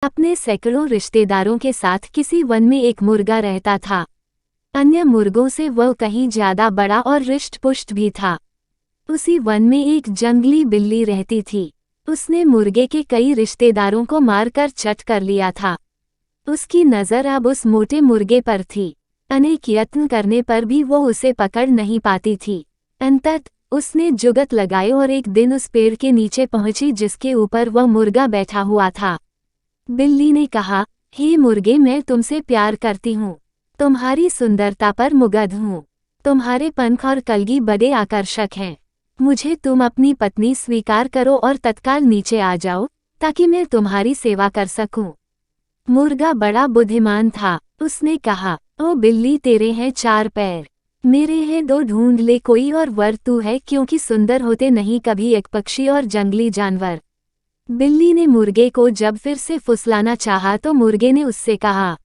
अपने सैकड़ों रिश्तेदारों के साथ किसी वन में एक मुर्गा रहता था। अन्य मुर्गों से वह कहीं ज्यादा बड़ा और रिष्ट-पुष्ट भी था। उसी वन में एक जंगली बिल्ली रहती थी। उसने मुर्गे के कई रिश्तेदारों को मारकर चट कर लिया था। उसकी नज़र अब उस मोटे मुर्गे पर थी। अनेक यत्न करने पर भी वो उसे पकड़ नहीं पाती थी। अंततः उसने जुगत लगाई और एक दिन उस पेड़ के नीचे पहुंची जिसके ऊपर वह मुर्गा बैठा हुआ था। बिल्ली ने कहा, हे मुर्गे, मैं तुमसे प्यार करती हूँ। तुम्हारी सुंदरता पर मुग्ध हूँ। तुम्हारे पंख और कलगी बड़े आकर्षक हैं। मुझे तुम अपनी पत्नी स्वीकार करो और तत्काल नीचे आ जाओ ताकि मैं तुम्हारी सेवा कर सकूं। मुर्गा बड़ा बुद्धिमान था। उसने कहा, ओ बिल्ली, तेरे हैं 4 पैर, मेरे हैं 2, ढूंढ ले कोई और वर तू है, क्योंकि सुंदर होते नहीं कभी एक पक्षी और जंगली जानवर। बिल्ली ने मुर्गे को जब फिर से फुसलाना चाहा तो मुर्गे ने उससे कहा,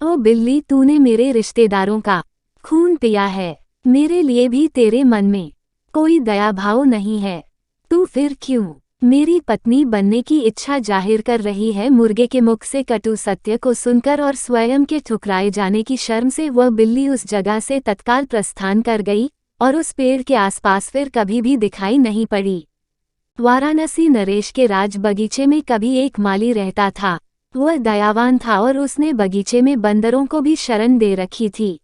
ओ बिल्ली, तूने मेरे रिश्तेदारों का खून पिया है। मेरे लिए भी तेरे मन में कोई दया भाव नहीं है। तू फिर क्यों मेरी पत्नी बनने की इच्छा जाहिर कर रही है? मुर्गे के मुख से कटु सत्य को सुनकर और स्वयं के ठुकराए जाने की शर्म से वह बिल्ली उस जगह से तत्काल प्रस्थान कर गई और उस पेड़ के आसपास फिर कभी भी दिखाई नहीं पड़ी। वाराणसी नरेश के राज बगीचे में कभी एक माली रहता था। वह दयावान था और उसने बगीचे में बंदरों को भी शरण दे रखी थी।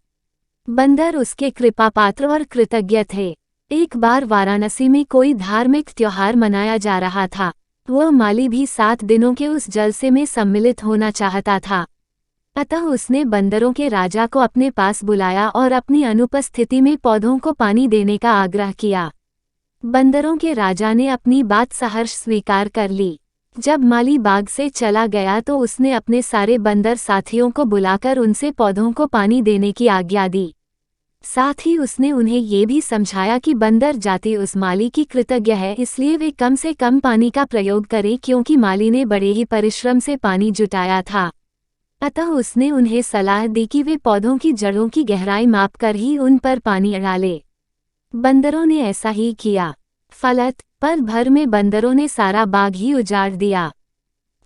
बंदर उसके कृपा पात्र और कृतज्ञ थे। एक बार वाराणसी में कोई धार्मिक त्योहार मनाया जा रहा था। वह माली भी 7 दिनों के उस जलसे में सम्मिलित होना चाहता था। अतः उसने बंदरों के राजा को अपने पास बुलाया और अपनी अनुपस्थिति में पौधों को पानी देने का आग्रह किया। बंदरों के राजा ने अपनी बात सहर्ष स्वीकार कर ली। जब माली बाग से चला गया तो उसने अपने सारे बंदर साथियों को बुलाकर उनसे पौधों को पानी देने की आज्ञा दी। साथ ही उसने उन्हें ये भी समझाया कि बंदर जाति उस माली की कृतज्ञ है, इसलिए वे कम से कम पानी का प्रयोग करें, क्योंकि माली ने बड़े ही परिश्रम से पानी जुटाया था। अतः उसने उन्हें सलाह दी कि वे पौधों की जड़ों की गहराई मापकर ही उन पर पानी डालें। बंदरों ने ऐसा ही किया। फलत पल भर में बंदरों ने सारा बाग ही उजाड़ दिया।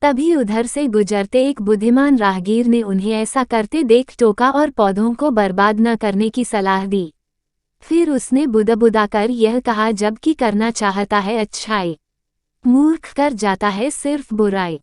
तभी उधर से गुजरते एक बुद्धिमान राहगीर ने उन्हें ऐसा करते देख टोका और पौधों को बर्बाद न करने की सलाह दी। फिर उसने बुदबुदाकर यह कहा, जबकि करना चाहता है अच्छाई, मूर्ख कर जाता है सिर्फ बुराई।